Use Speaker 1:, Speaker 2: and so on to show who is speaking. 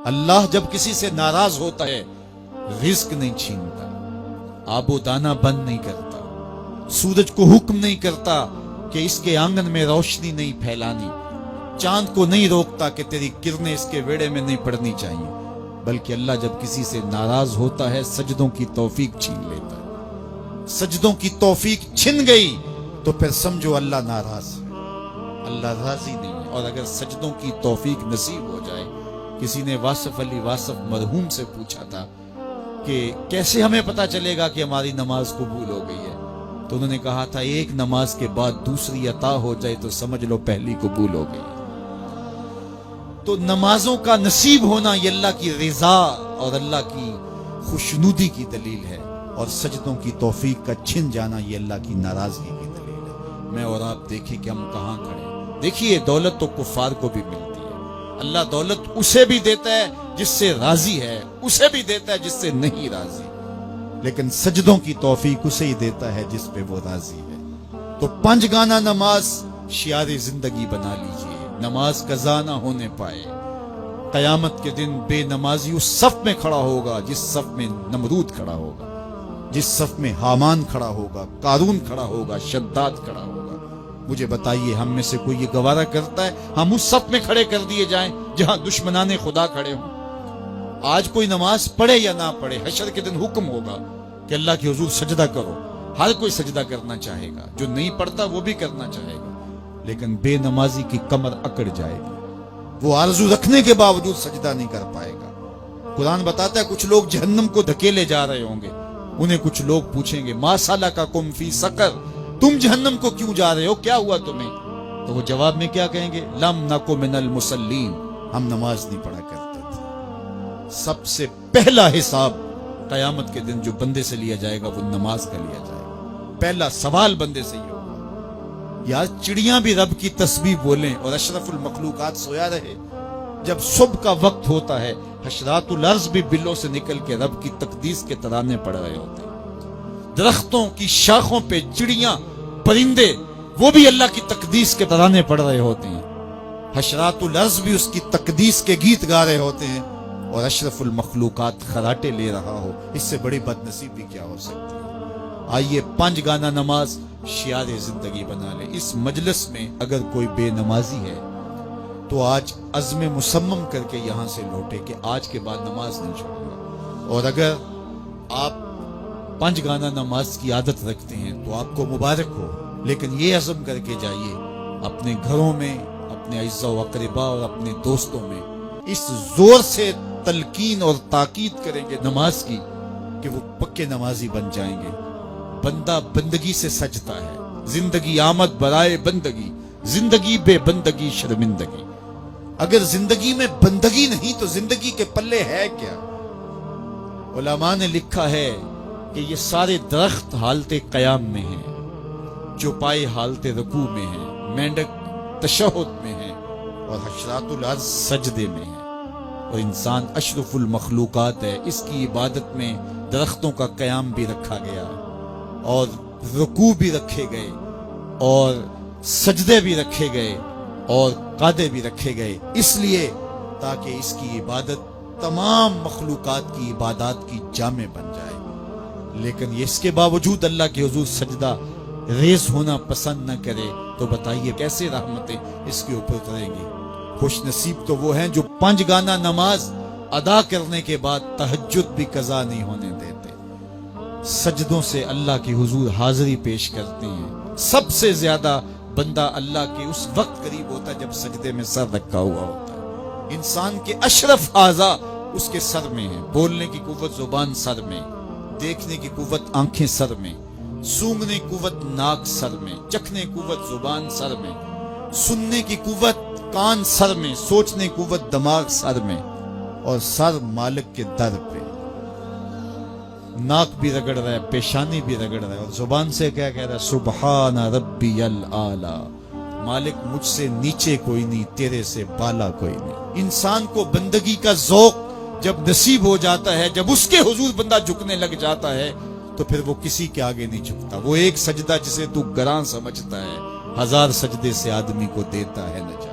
Speaker 1: اللہ جب کسی سے ناراض ہوتا ہے رزق نہیں چھینتا، آب و دانہ بند نہیں کرتا، سورج کو حکم نہیں کرتا کہ اس کے آنگن میں روشنی نہیں پھیلانی، چاند کو نہیں روکتا کہ تیری کرنیں اس کے ویڑے میں نہیں پڑنی چاہیے، بلکہ اللہ جب کسی سے ناراض ہوتا ہے سجدوں کی توفیق چھین لیتا ہے۔ سجدوں کی توفیق چھن گئی تو پھر سمجھو اللہ ناراض ہے، اللہ راضی نہیں ہے۔ اور اگر سجدوں کی توفیق نصیب ہو جائے، کسی نے واصف علی واصف مرحوم سے پوچھا تھا کہ کیسے ہمیں پتا چلے گا کہ ہماری نماز قبول ہو گئی ہے، تو انہوں نے کہا تھا ایک نماز کے بعد دوسری عطا ہو جائے تو سمجھ لو پہلی قبول ہو گئی۔ تو نمازوں کا نصیب ہونا یہ اللہ کی رضا اور اللہ کی خوشنودی کی دلیل ہے، اور سجدوں کی توفیق کا چھن جانا یہ اللہ کی ناراضگی کی دلیل ہے۔ میں اور آپ دیکھیں کہ ہم کہاں کھڑے ہیں۔ دیکھیے دولت تو کفار کو بھی ملتی ہے، اللہ دولت اسے بھی دیتا ہے جس سے راضی ہے، اسے بھی دیتا ہے جس سے نہیں راضی، لیکن سجدوں کی توفیق اسے ہی دیتا ہے جس پہ وہ راضی ہے۔ تو 5 گانا نماز شعار زندگی بنا لیجئے، نماز قضا نہ ہونے پائے۔ قیامت کے دن بے نمازی اس صف میں کھڑا ہوگا جس صف میں نمرود کھڑا ہوگا، جس صف میں حامان کھڑا ہوگا، قارون کھڑا ہوگا، شداد کھڑا ہوگا۔ مجھے بتائیے ہم میں سے کوئی یہ گوارا کرتا ہے ہم اس صف میں کھڑے کر دیے جائیں جہاں دشمنان خدا کھڑے ہوں؟ آج کوئی نماز پڑھے یا نہ پڑھے، حشر کے دن حکم ہوگا کہ اللہ کے حضور سجدہ کرو۔ ہر کوئی سجدہ کرنا چاہے گا، جو نہیں پڑھتا وہ بھی کرنا چاہے گا، لیکن بے نمازی کی کمر اکڑ جائے گی، وہ آرزو رکھنے کے باوجود سجدہ نہیں کر پائے گا۔ قرآن بتاتا ہے کچھ لوگ جہنم کو دھکیلے جا رہے ہوں گے، انہیں کچھ لوگ پوچھیں گے ما سلککم فی سقر، تم جہنم کو کیوں جا رہے ہو، کیا ہوا تمہیں؟ تو وہ جواب میں کیا کہیں گے؟ لم نکو من المصلین، ہم نماز نہیں پڑھا کرتے تھے۔ سب سے پہلا حساب قیامت کے دن جو بندے سے لیا جائے گا وہ نماز کا لیا جائے گا۔ پہلا سوال بندے سے یہ ہوگا۔ یار چڑیاں بھی رب کی تسبیح بولیں اور اشرف المخلوقات سویا رہے، جب صبح کا وقت ہوتا ہے حشرات الارض بھی بلوں سے نکل کے رب کی تقدیس کے ترانے پڑھ رہے ہوتے ہیں، درختوں کی شاخوں پہ چڑیاں پرندے وہ بھی اللہ کی تقدیس کے ترانے پڑھ رہے ہوتے ہیں، حشرات الارض بھی اس کی تقدیس کے گیت گا رہے ہوتے ہیں، اور اشرف المخلوقات خراٹے لے رہا ہو، اس سے بڑی بد نصیبی کیا ہو سکتی ہے؟ آئیے 5 گانا نماز شعار زندگی بنا لے۔ اس مجلس میں اگر کوئی بے نمازی ہے تو آج عزم مصمم کر کے یہاں سے لوٹے کہ آج کے بعد نماز نہیں چھوڑوں گا، اور اگر آپ 5 گانا نماز کی عادت رکھتے ہیں تو آپ کو مبارک ہو، لیکن یہ عزم کر کے جائیے اپنے گھروں میں، اپنے اعزاء و اقرباء اور اپنے دوستوں میں اس زور سے تلقین اور تاکید کریں گے نماز کی کہ وہ پکے نمازی بن جائیں گے۔ بندہ بندگی سے سجتا ہے، زندگی آمد برائے بندگی، زندگی بے بندگی شرمندگی۔ اگر زندگی میں بندگی نہیں تو زندگی کے پلے ہے کیا؟ علماء نے لکھا ہے کہ یہ سارے درخت حالت قیام میں ہیں، چوپائے حالت رکوع میں ہیں، مینڈک تشہد میں ہیں، اور حشرات الارض سجدے میں ہیں، اور انسان اشرف المخلوقات ہے۔ اس کی عبادت میں درختوں کا قیام بھی رکھا گیا، اور رکوع بھی رکھے گئے، اور سجدے بھی رکھے گئے، اور قعدے بھی رکھے گئے، اس لیے تاکہ اس کی عبادت تمام مخلوقات کی عبادات کی جامع بن جائے۔ لیکن اس کے باوجود اللہ کے حضور سجدہ ریز ہونا پسند نہ کرے تو بتائیے کیسے رحمتیں اس کے اوپر اتریں گی؟ خوش نصیب تو وہ ہیں جو 5 گانا نماز ادا کرنے کے بعد تہجد بھی قضا نہیں ہونے دیتے، سجدوں سے اللہ کے حضور حاضری پیش کرتے ہیں۔ سب سے زیادہ بندہ اللہ کے اس وقت قریب ہوتا ہے جب سجدے میں سر رکھا ہوا ہوتا ہے۔ انسان کے اشرف اعضاء اس کے سر میں ہیں، بولنے کی قوت زبان سر میں، دیکھنے کی قوت آنکھیں سر میں، سونگنے کی قوت ناک سر میں، چکھنے کی قوت زبان سر میں، سننے کی قوت کان سر میں، سوچنے کی قوت دماغ سر میں، اور سر مالک کے در پہ۔ ناک بھی رگڑ رہا ہے، پیشانی بھی رگڑ رہا ہے، اور زبان سے کیا کہہ رہا ہے؟ سبحان ربی الاعلی، مالک مجھ سے نیچے کوئی نہیں، تیرے سے بالا کوئی نہیں۔ انسان کو بندگی کا ذوق جب نصیب ہو جاتا ہے، جب اس کے حضور بندہ جھکنے لگ جاتا ہے تو پھر وہ کسی کے آگے نہیں جھکتا۔ وہ ایک سجدہ جسے تو گراں سمجھتا ہے 1000 سجدے سے آدمی کو دیتا ہے نجات۔